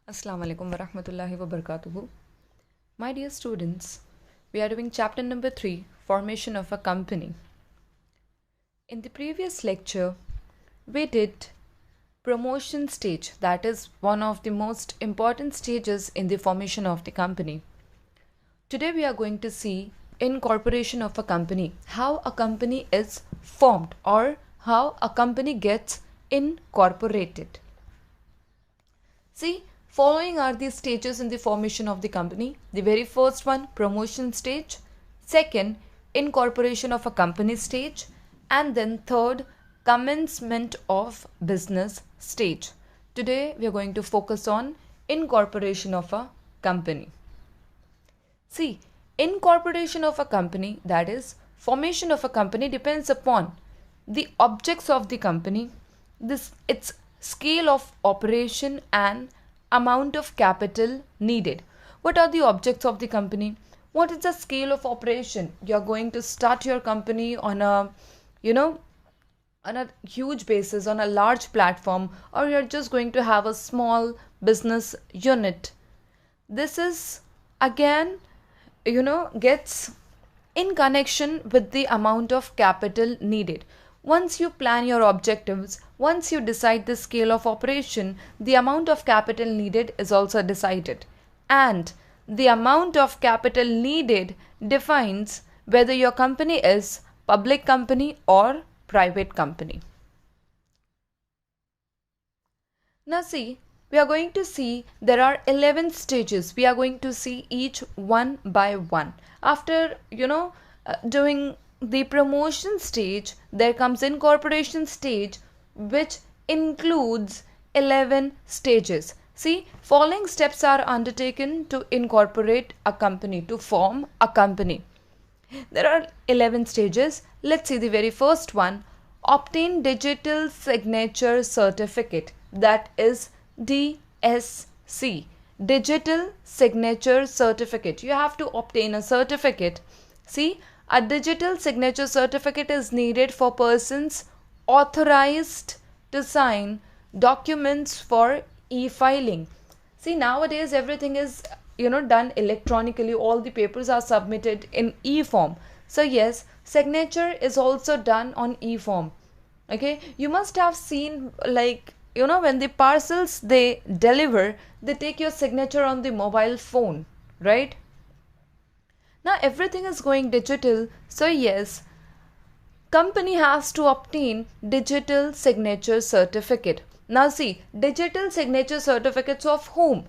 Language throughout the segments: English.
Assalamu alaikum wa rahmatullahi wa barakatuhu. My dear students, we are doing chapter number 3, Formation of a Company. In the previous lecture, we did promotion stage, that is one of the most important stages in the formation of the company. Today we are going to see incorporation of a company, how a company is formed or how a company gets incorporated. See, following are the stages in the formation of the company. The very first one, promotion stage. Second, incorporation of a company stage. And then third, commencement of business stage. Today, we are going to focus on incorporation of a company. See, incorporation of a company, that is, formation of a company depends upon the objects of the company, its scale of operation and amount of capital needed. What are the objects of the company? What is the scale of operation? You are going to start your company on a huge basis, on a large platform, or you're just going to have a small business unit. This is again gets in connection with the amount of capital needed. Once you plan your objectives, once you decide the scale of operation, the amount of capital needed is also decided. And the amount of capital needed defines whether your company is public company or private company. Now see, we are going to see there are 11 stages. We are going to see each one by one. After, doing the promotion stage, there comes incorporation stage, which includes 11 stages. See, following steps are undertaken to incorporate a company, to form a company. There are 11 stages. Let's see the very first one. Obtain digital signature certificate, that is DSC. Digital signature certificate. You have to obtain a certificate. See, a digital signature certificate is needed for persons authorized to sign documents for e-filing. See, nowadays everything is done electronically. All the papers are submitted in e-form. So yes, signature is also done on e-form. Okay, you must have seen, like, when the parcels they deliver, they take your signature on the mobile phone, right? Now everything is going digital. So yes, company has to obtain digital signature certificate. Now see, digital signature certificates of whom?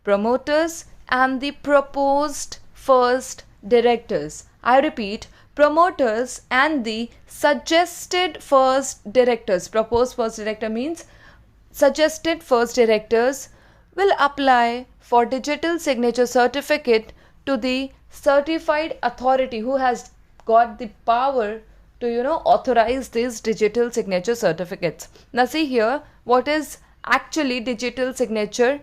Promoters and the proposed first directors. I repeat, promoters and the suggested first directors. Proposed first director means suggested first directors will apply for digital signature certificate to the certified authority who has got the power to authorize these digital signature certificates. Now see here, what is actually digital signature?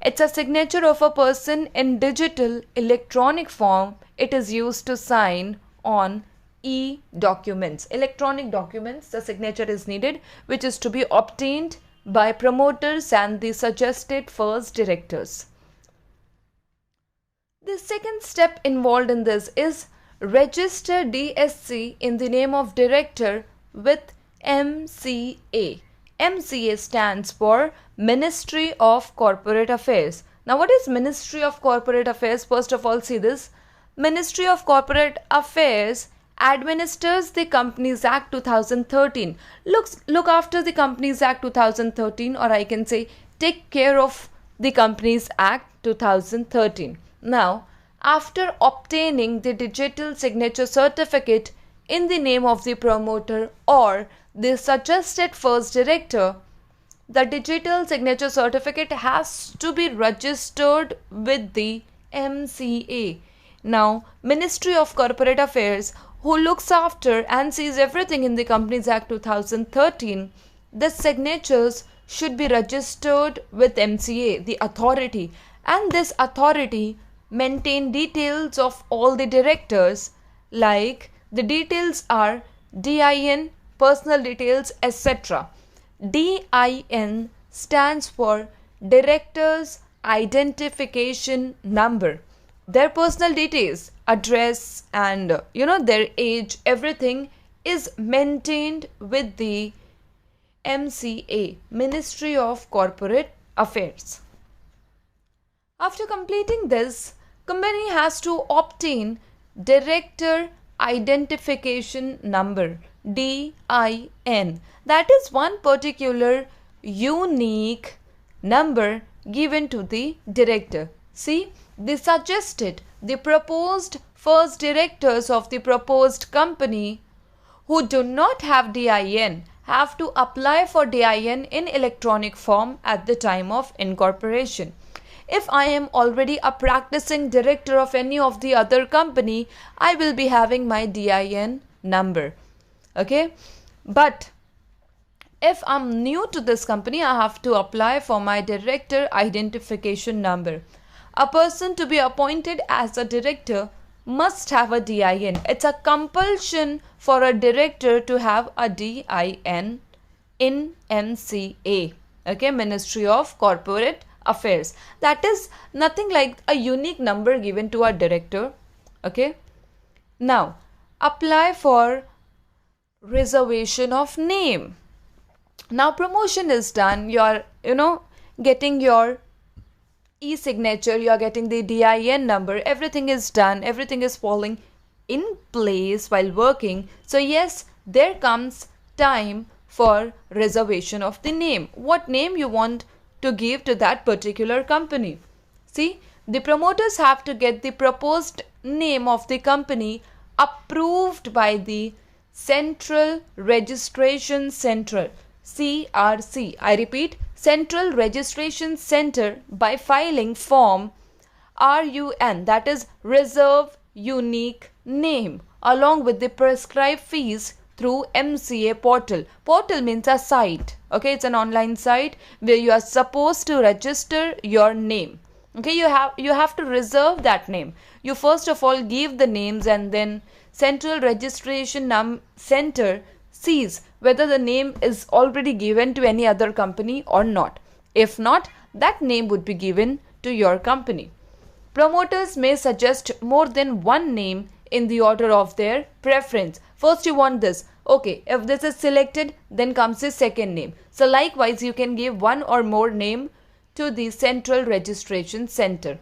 It's a signature of a person in digital electronic form. It is used to sign on e-documents. Electronic documents, the signature is needed, which is to be obtained by promoters and the suggested first directors. The second step involved in this is register DSC in the name of director with MCA. MCA stands for Ministry of Corporate Affairs. Now what is Ministry of Corporate Affairs? First of all, see this. Ministry of Corporate Affairs administers the Companies Act 2013. Look after the Companies Act 2013, or I can say take care of the Companies Act 2013. Now, after obtaining the digital signature certificate in the name of the promoter or the suggested first director, the digital signature certificate has to be registered with the MCA. Now, Ministry of Corporate Affairs, who looks after and sees everything in the Companies Act 2013, the signatures should be registered with MCA, the authority, and this authority maintain details of all the directors, like the details are DIN, personal details, etc. DIN stands for director's identification number. Their personal details, address, and their age, everything is maintained with the MCA, Ministry of Corporate Affairs. After completing this, company has to obtain director identification number, DIN. That is one particular unique number given to the director. See, the proposed first directors of the proposed company who do not have DIN have to apply for DIN in electronic form at the time of incorporation. If I am already a practicing director of any of the other company, I will be having my DIN number. Okay, but if I'm new to this company, I have to apply for my director identification number. A person to be appointed as a director must have a DIN. It's a compulsion for a director to have a DIN in MCA. Okay, Ministry of Corporate Affairs. That is nothing like a unique number given to a director. Okay. Now, apply for reservation of name. Now, promotion is done. You are, getting your e-signature. You are getting the DIN number. Everything is done. Everything is falling in place while working. So, yes, there comes time for reservation of the name. What name you want to give to that particular company. See, the promoters have to get the proposed name of the company approved by the Central Registration Center, CRC. I repeat, Central Registration Center, by filing form RUN, that is Reserve Unique Name, along with the prescribed fees through MCA portal. Portal means a site. Okay, it's an online site where you are supposed to register your name. Okay, you have to reserve that name. You first of all give the names, and then Central Registration Center sees whether the name is already given to any other company or not. If not, that name would be given to your company. Promoters may suggest more than one name in the order of their preference. First you want this. Okay, if this is selected, then comes the second name. So likewise, you can give one or more name to the Central Registration Center.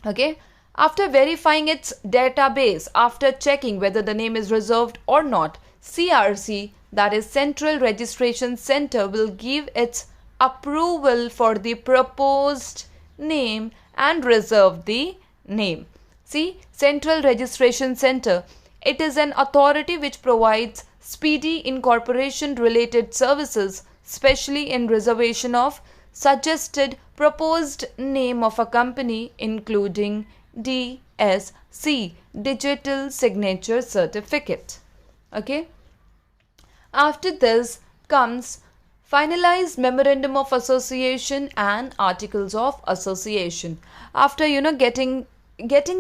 Okay, after verifying its database, after checking whether the name is reserved or not, CRC, that is Central Registration Center, will give its approval for the proposed name and reserve the name. See, Central Registration Center, it is an authority which provides speedy incorporation related services, especially in reservation of suggested proposed name of a company, including DSC, Digital Signature Certificate. Okay. After this comes finalized memorandum of association and articles of association. After getting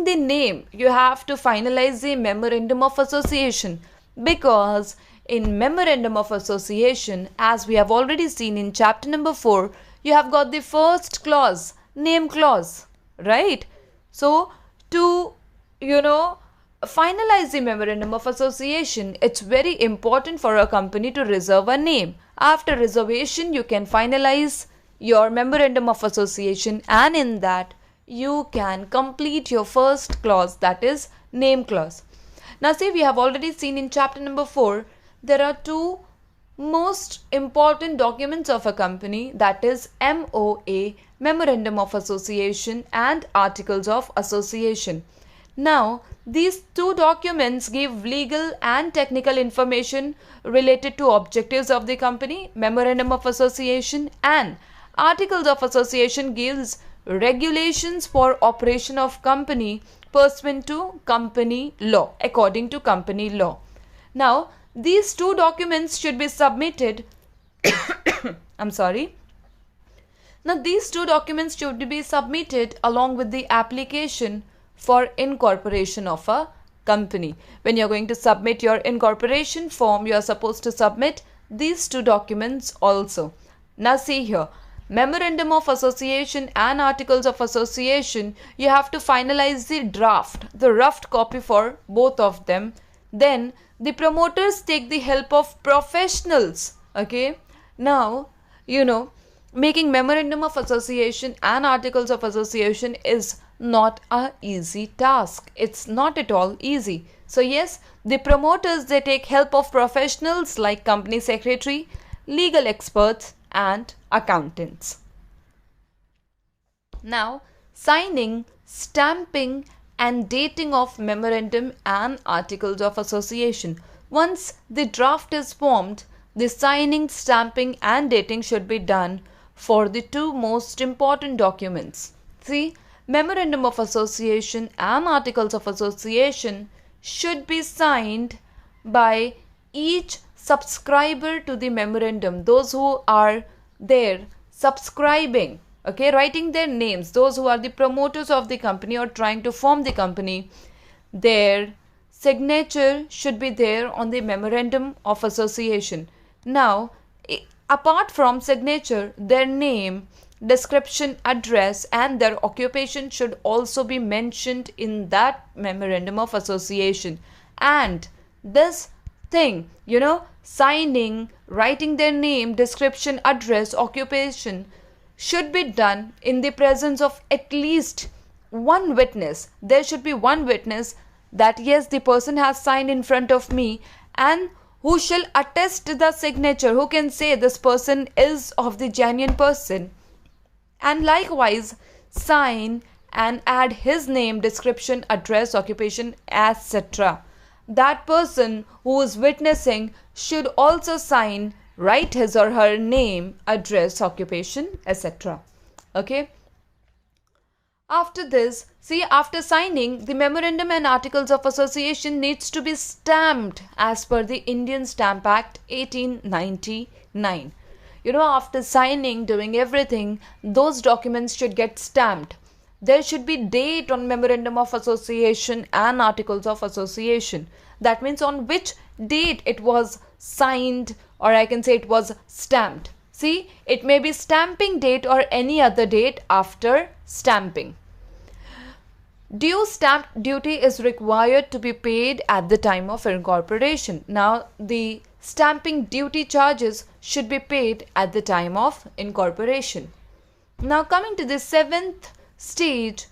the name, you have to finalize the memorandum of association, because in memorandum of association, as we have already seen in chapter number 4, you have got the first clause, name clause, right? So to finalize the memorandum of association, it's very important for a company to reserve a name. After reservation, you can finalize your memorandum of association, and in that you can complete your first clause, that is name clause. Now see, we have already seen in chapter number 4, there are two most important documents of a company, that is MOA, Memorandum of Association, and Articles of Association. Now, these two documents give legal and technical information related to objectives of the company. Memorandum of Association and Articles of Association gives regulations for operation of company pursuant to company law, according to company law. Now, these two documents should be submitted. Now, these two documents should be submitted along with the application for incorporation of a company. When you are going to submit your incorporation form, you are supposed to submit these two documents also. Now see here, memorandum of association and articles of association, you have to finalize the draft, the rough copy for both of them. Then the promoters take the help of professionals. Okay, now making memorandum of association and articles of association is not a easy task. It's not at all easy. So yes, the promoters, they take help of professionals like company secretary, legal experts and accountants. Now, signing, stamping and dating of memorandum and articles of association. Once the draft is formed, the signing, stamping and dating should be done for the two most important documents. See, memorandum of association and articles of association should be signed by each subscriber to the memorandum, those who are there subscribing, okay, writing their names, those who are the promoters of the company or trying to form the company, their signature should be there on the memorandum of association. Now, apart from signature, their name, description, address and their occupation should also be mentioned in that memorandum of association. And this thing, signing, writing their name, description, address, occupation should be done in the presence of at least one witness. There should be one witness that yes, the person has signed in front of me, and who shall attest the signature, who can say this person is of the genuine person, and likewise sign and add his name, description, address, occupation, etc. That person who is witnessing should also sign, write his or her name, address, occupation, etc. Okay. After this, see, after signing, the memorandum and articles of association needs to be stamped as per the Indian Stamp Act 1899. After signing, doing everything, those documents should get stamped. There should be date on memorandum of association and articles of association. That means on which date it was signed, or I can say it was stamped. See, it may be stamping date or any other date after stamping. Due stamp duty is required to be paid at the time of incorporation. Now, the stamping duty charges should be paid at the time of incorporation. Now, coming to the seventh stage,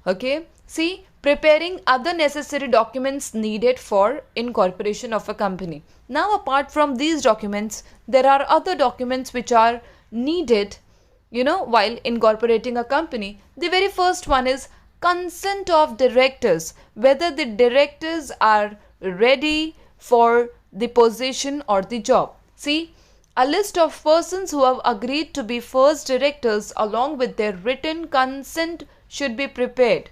okay, see, preparing other necessary documents needed for incorporation of a company. Now, apart from these documents, there are other documents which are needed, while incorporating a company. The very first one is consent of directors, whether the directors are ready for the position or the job. See, a list of persons who have agreed to be first directors along with their written consent should be prepared.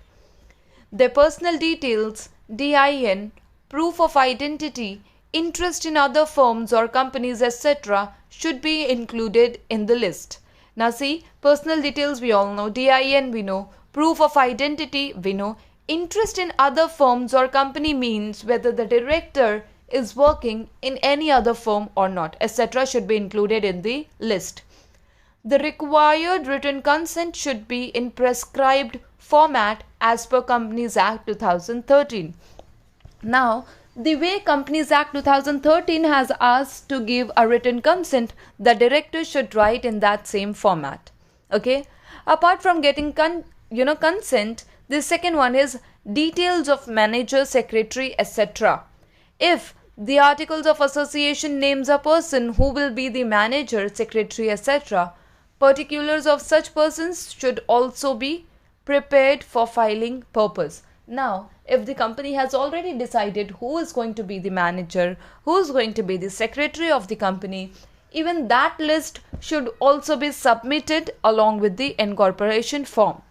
Their personal details, DIN, proof of identity, interest in other firms or companies, etc. should be included in the list. Now see, personal details we all know, DIN we know, proof of identity we know, interest in other firms or company means whether the director is working in any other firm or not, etc. should be included in the list. The required written consent should be in prescribed format as per Companies Act 2013. Now, the way Companies Act 2013 has asked to give a written consent, the director should write in that same format. Okay. Apart from getting consent, the second one is details of manager, secretary, etc. If the articles of association names a person who will be the manager, secretary, etc., particulars of such persons should also be prepared for filing purpose. Now, if the company has already decided who is going to be the manager, who is going to be the secretary of the company, even that list should also be submitted along with the incorporation form.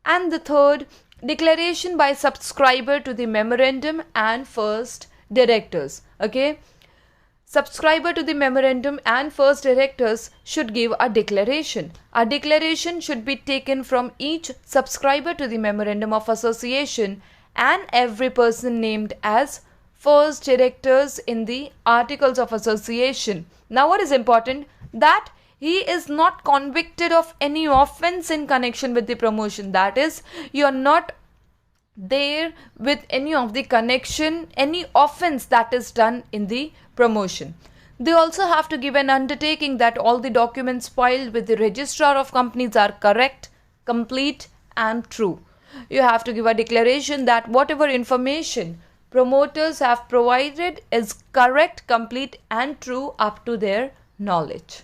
And the third, declaration by subscriber to the memorandum and first directors. Okay, subscriber to the memorandum and first directors should give a declaration. A declaration should be taken from each subscriber to the memorandum of association and every person named as first directors in the articles of association. Now, what is important? That he is not convicted of any offense in connection with the promotion. That is, you are not there with any of the connection, any offense that is done in the promotion. They also have to give an undertaking that all the documents filed with the registrar of companies are correct, complete and true. You have to give a declaration that whatever information promoters have provided is correct, complete and true up to their knowledge.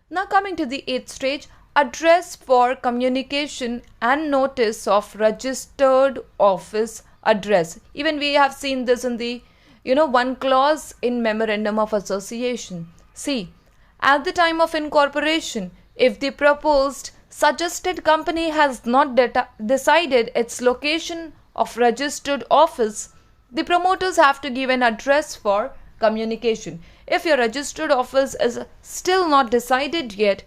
Now coming to the 8th stage, address for communication and notice of registered office address. Even we have seen this in the one clause in memorandum of association. See, at the time of incorporation, if the proposed suggested company has not decided its location of registered office, the promoters have to give an address for communication. If your registered office is still not decided yet,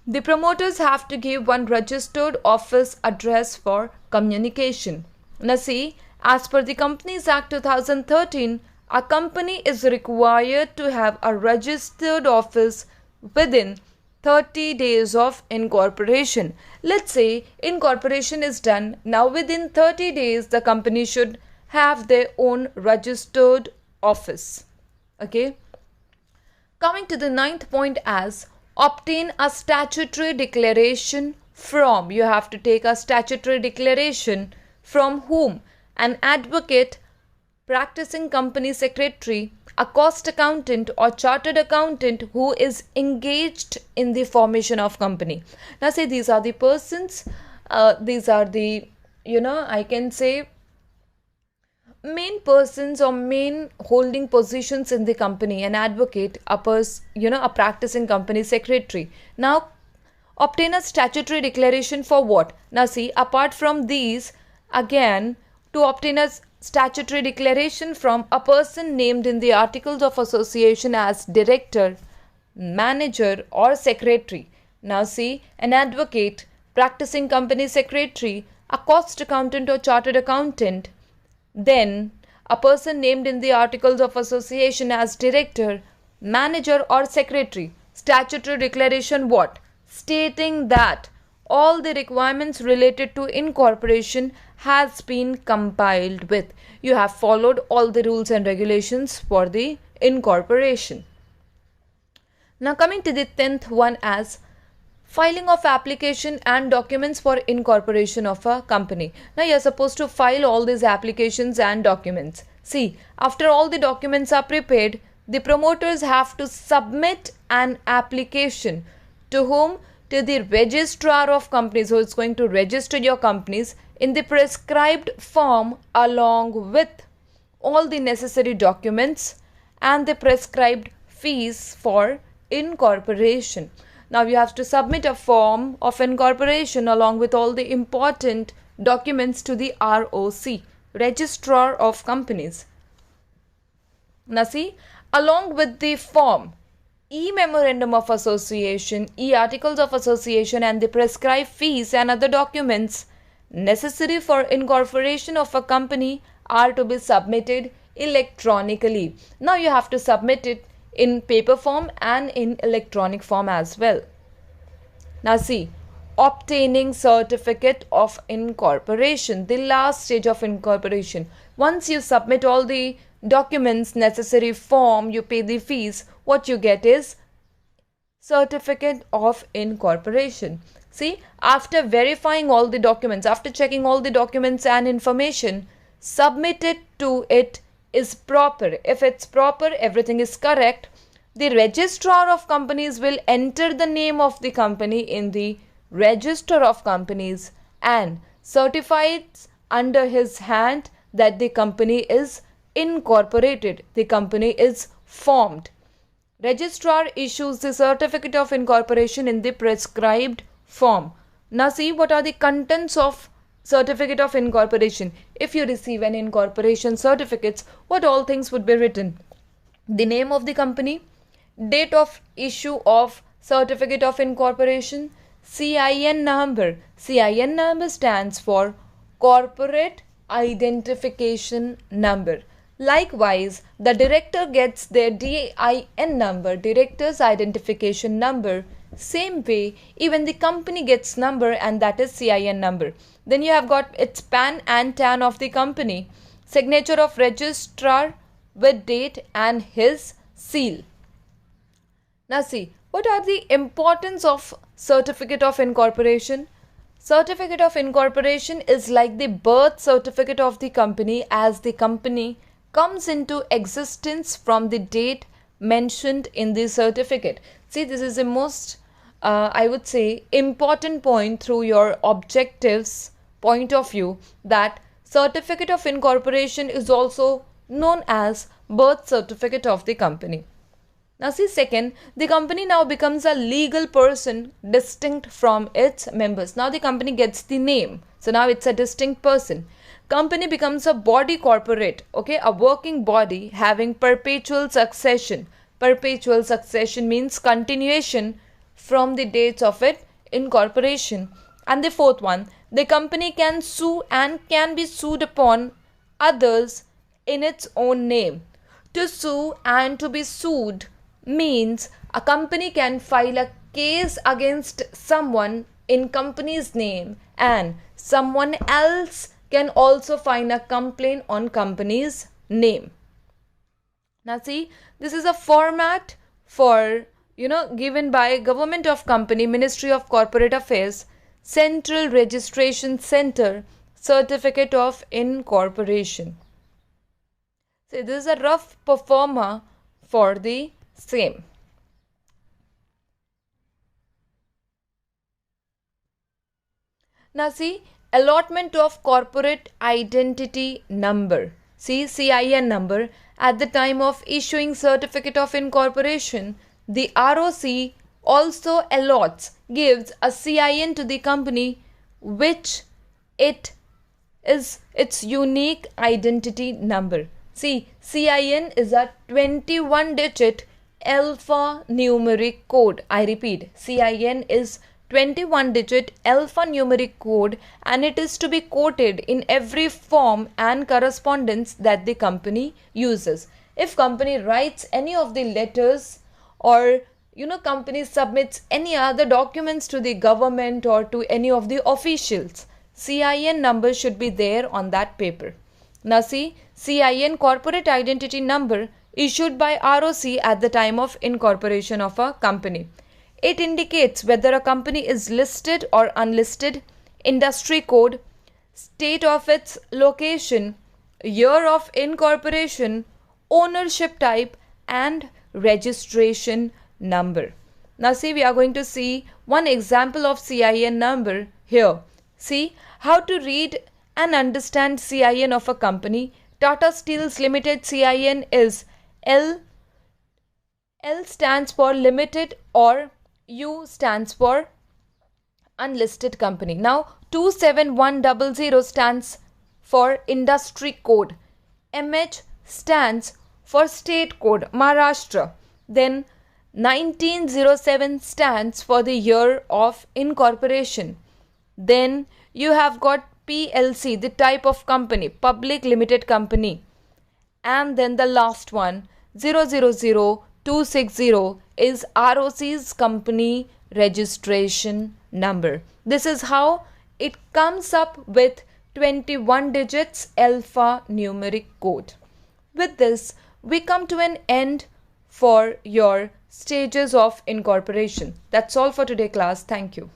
the promoters have to give one registered office address for communication. Now see, as per the Companies Act 2013, a company is required to have a registered office within 30 days of incorporation. Let's say incorporation is done. Now within 30 days, the company should have their own registered office. Okay. Coming to the 9th point as obtain a statutory declaration from. You have to take a statutory declaration from whom? An advocate, practicing company secretary, a cost accountant or chartered accountant who is engaged in the formation of company. Now say these are the persons, these are the, I can say main persons or main holding positions in the company. An advocate, a practicing company secretary. Now obtain a statutory declaration for what? Now see, apart from these, again, to obtain a statutory declaration from a person named in the Articles of Association as director, manager or secretary. Now see, an advocate, practicing company secretary, a cost accountant or chartered accountant, then a person named in the Articles of Association as director, manager or secretary. Statutory declaration what? Stating that all the requirements related to incorporation has been compiled with. You have followed all the rules and regulations for the incorporation. Now coming to the 10th one as filing of application and documents for incorporation of a company. Now you are supposed to file all these applications and documents. See, after all the documents are prepared, the promoters have to submit an application to whom? To the registrar of companies who is going to register your companies in the prescribed form along with all the necessary documents and the prescribed fees for incorporation. Now you have to submit a form of incorporation along with all the important documents to the ROC, Registrar of Companies. Now see, along with the form, E-Memorandum of Association, E-Articles of Association and the prescribed fees and other documents necessary for incorporation of a company are to be submitted electronically. Now you have to submit it in paper form and in electronic form as well. Now see, obtaining certificate of incorporation, the last stage of incorporation. Once you submit all the documents, necessary form, you pay the fees, what you get is certificate of incorporation. See, after verifying all the documents, after checking all the documents and information submitted to it is proper. If it's proper, everything is correct, the registrar of companies will enter the name of the company in the register of companies and certifies under his hand that the company is incorporated, the company is formed. Registrar issues the certificate of incorporation in the prescribed form. Now see, what are the contents of certificate of incorporation? If you receive an incorporation certificate, what all things would be written? The name of the company, date of issue of certificate of incorporation, CIN number. CIN number stands for corporate identification number. Likewise, the director gets their DIN number, director's identification number. Same way, even the company gets number, and that is CIN number. Then you have got its PAN and TAN of the company, signature of registrar with date and his seal. Now see, what are the importance of certificate of incorporation? Certificate of incorporation is like the birth certificate of the company, as the company comes into existence from the date mentioned in the certificate. See, this is the most, I would say, important point through your objectives point of view, that certificate of incorporation is also known as birth certificate of the company. Now see, second, the company now becomes a legal person distinct from its members. Now the company gets the name. So now it's a distinct person. Company becomes a body corporate, okay, a working body having perpetual succession. Perpetual succession means continuation from the dates of its incorporation. And the fourth one, the company can sue and can be sued upon others in its own name. To sue and to be sued means a company can file a case against someone in company's name, and someone else can also file a complaint on company's name. Now see, this is a format for, given by Government of Company, Ministry of Corporate Affairs, Central Registration Center, Certificate of Incorporation. See, this is a rough performer for the same. Now see, allotment of corporate identity number. See, CIN number. At the time of issuing certificate of incorporation, the ROC also allots, gives a CIN to the company, which it is its unique identity number. See, CIN is a 21-digit alphanumeric code. I repeat, CIN is 21-digit alphanumeric code, and it is to be quoted in every form and correspondence that the company uses. If company writes any of the letters, or company submits any other documents to the government or to any of the officials, CIN number should be there on that paper. Now see, CIN, corporate identity number, issued by ROC at the time of incorporation of a company. It indicates whether a company is listed or unlisted, industry code, state of its location, year of incorporation, ownership type, and registration number. Now see, we are going to see one example of CIN number here. See how to read and understand CIN of a company. Tata Steels Limited CIN is L. L stands for limited, or U stands for unlisted company. Now 27100 stands for industry code. MH stands for state code, Maharashtra. Then 1907 stands for the year of incorporation. Then you have got PLC, the type of company, public limited company. And then the last one, 000260, is ROC's company registration number. This is how it comes up with 21 digits alphanumeric code. With this, we come to an end for your stages of incorporation. That's all for today, class. Thank you.